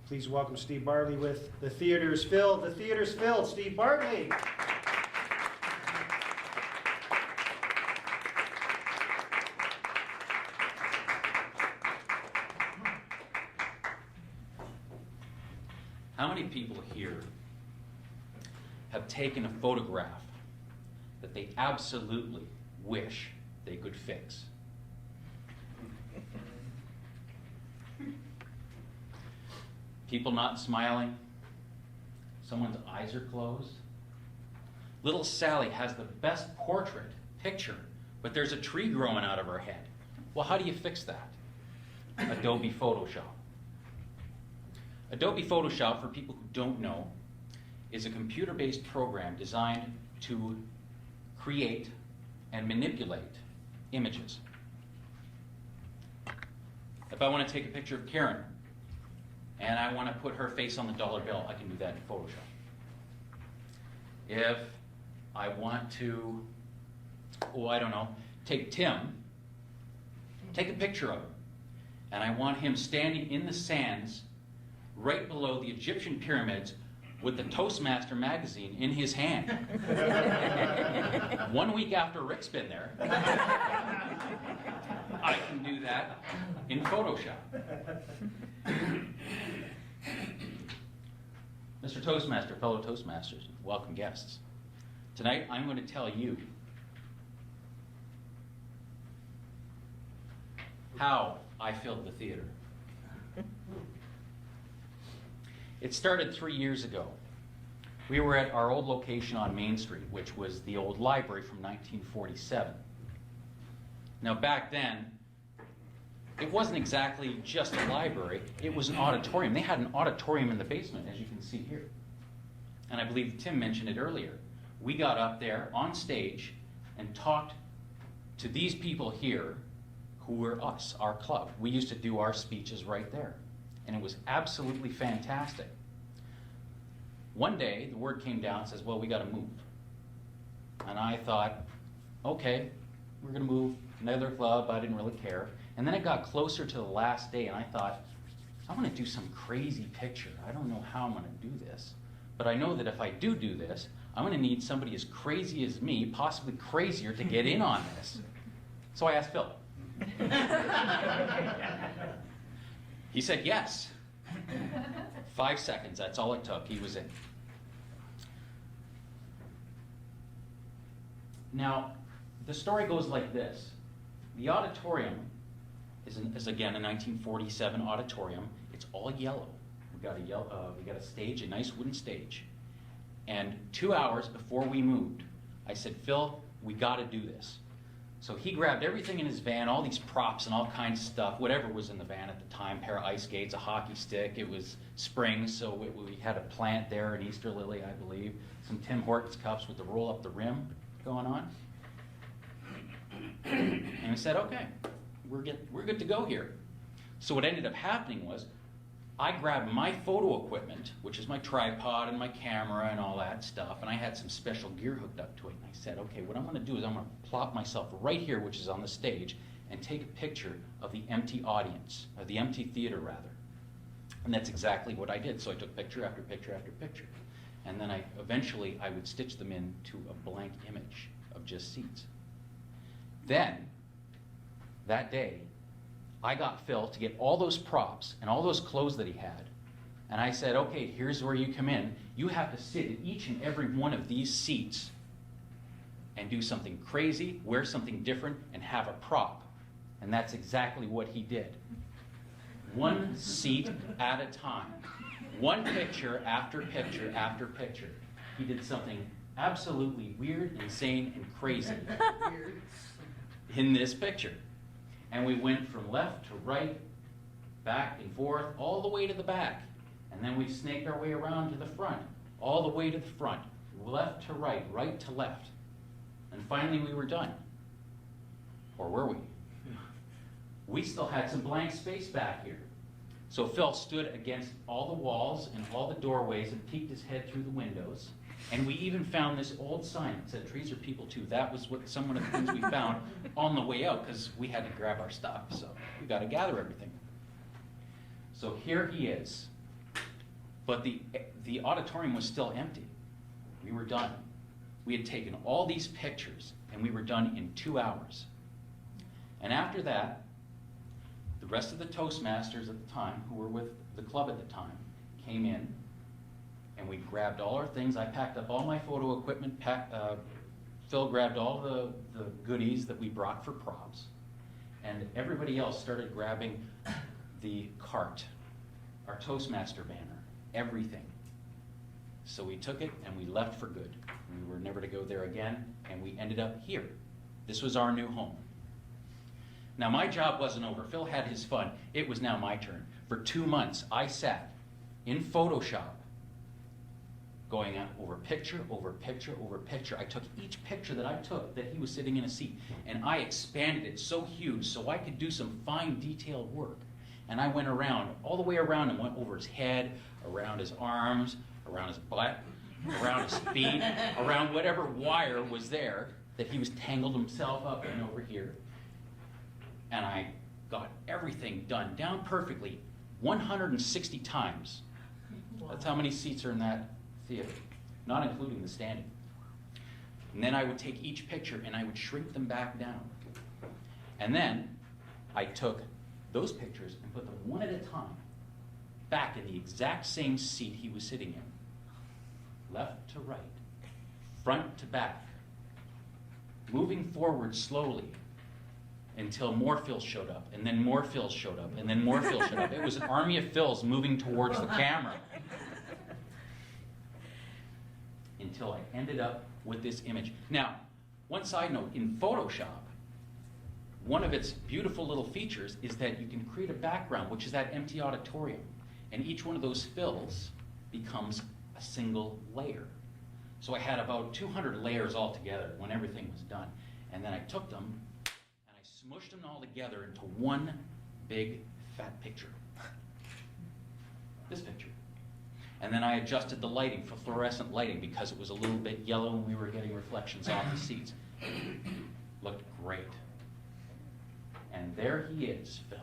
Please welcome Steve Bartley with The Theater's Filled. The Theater's Filled, Steve Bartley. How many people here have taken a photograph that they absolutely wish they could fix? People not smiling, someone's eyes are closed. Little Sally has the best portrait picture, but there's a tree growing out of her head. Well, how do you fix that? Adobe Photoshop. Adobe Photoshop, for people who don't know, is a computer-based program designed to create and manipulate images. If I want to take a picture of Karen and I want to put her face on the dollar bill, I can do that in Photoshop. If I want to, take Tim, take a picture of him, and I want him standing in the sands right below the Egyptian pyramids with the Toastmaster magazine in his hand. 1 week after Rick's been there, I can do that in Photoshop. Mr. Toastmaster, fellow Toastmasters, welcome guests. Tonight I'm going to tell you how I filled the theater. It started 3 years ago. We were at our old location on Main Street, which was the old library from 1947. Now back then, it wasn't exactly just a library, it was an auditorium. They had an auditorium in the basement, as you can see here. And I believe Tim mentioned it earlier. We got up there on stage and talked to these people here who were us, our club. We used to do our speeches right there. And it was absolutely fantastic. One day, the word came down and says, well, we got to move. And I thought, okay, we're going to move another club. I didn't really care. And then it got closer to the last day, and I thought, I want to do some crazy picture. I don't know how I'm going to do this. But I know that if I do this, I'm going to need somebody as crazy as me, possibly crazier, to get in on this. So I asked Phil. He said yes. 5 seconds, that's all it took. He was in. Now, the story goes like this. The auditorium is again a 1947 auditorium. It's all yellow. We got a stage, a nice wooden stage. And 2 hours before we moved, I said, Phil, we got to do this. So he grabbed everything in his van, all these props and all kinds of stuff, whatever was in the van at the time, pair of ice skates, a hockey stick, it was spring, so we had a plant there, an Easter lily, I believe, some TIm Hortons cups with the roll up the rim going on. And we said, okay, we're good to go here. So what ended up happening was, I grabbed my photo equipment, which is my tripod and my camera and all that stuff, and I had some special gear hooked up to it. And I said, okay, what I'm going to do is I'm going to plop myself right here, which is on the stage, and take a picture of the empty audience, or the empty theater rather. And that's exactly what I did. So I took picture after picture after picture. And then eventually I would stitch them into a blank image of just seats. Then, that day, I got Phil to get all those props and all those clothes that he had. And I said, okay, here's where you come in. You have to sit in each and every one of these seats and do something crazy, wear something different, and have a prop. And that's exactly what he did. One seat at a time. One picture after picture after picture. He did something absolutely weird, insane, and crazy in this picture. And we went from left to right, back and forth, all the way to the back. And then we snaked our way around to the front, all the way to the front, left to right, right to left. And finally we were done. Or were we? We still had some blank space back here. So Phil stood against all the walls and all the doorways and peeked his head through the windows. And we even found this old sign that said, trees are people too. That was some of the things we found on the way out, because we had to grab our stuff. So we got to gather everything. So here he is. But the auditorium was still empty. We were done. We had taken all these pictures, and we were done in 2 hours. And after that, the rest of the Toastmasters at the time, who were with the club at the time, came in, and we grabbed all our things. I packed up all my photo equipment. Phil grabbed all the goodies that we brought for props. And everybody else started grabbing the cart, our Toastmaster banner, everything. So we took it and we left for good. We were never to go there again, and we ended up here. This was our new home. Now my job wasn't over. Phil had his fun. It was now my turn. For 2 months, I sat in Photoshop, going on over picture, over picture, over picture. I took each picture that I took that he was sitting in a seat, and I expanded it so huge so I could do some fine detailed work. And I went around, all the way around, and went over his head, around his arms, around his butt, around his feet, around whatever wire was there that he was tangled himself up in over here. And I got everything done down perfectly 160 times. That's how many seats are in that theater, not including the standing. And then I would take each picture and I would shrink them back down. And then I took those pictures and put them one at a time back in the exact same seat he was sitting in. Left to right, front to back, moving forward slowly until more Phils showed up, and then more Phils showed up, and then more Phils showed up. It was an army of Phils moving towards the camera. Until I ended up with this image. Now, one side note, in Photoshop, one of its beautiful little features is that you can create a background, which is that empty auditorium. And each one of those fills becomes a single layer. So I had about 200 layers all together when everything was done. And then I took them and I smushed them all together into one big fat picture. This picture. And then I adjusted the lighting for fluorescent lighting because it was a little bit yellow and we were getting reflections off the seats. Looked great. And there he is, Phil.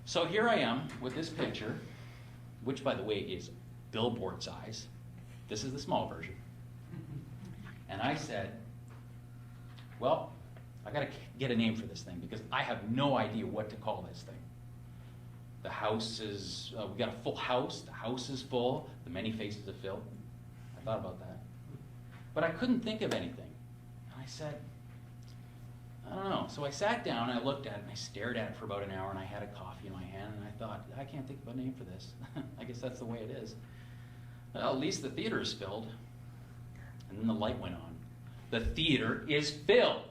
So here I am with this picture, which by the way is billboard size. This is the small version. And I said, well, I gotta get a name for this thing because I have no idea what to call this thing. The house is, we got a full house, the house is full, the many faces of Phil. I thought about that. But I couldn't think of anything. And I said, I don't know. So I sat down and I looked at it and I stared at it for about an hour and I had a coffee in my hand and I thought, I can't think of a name for this. I guess that's the way it is. Well, at least the theater is filled. And then the light went on. The theater is filled.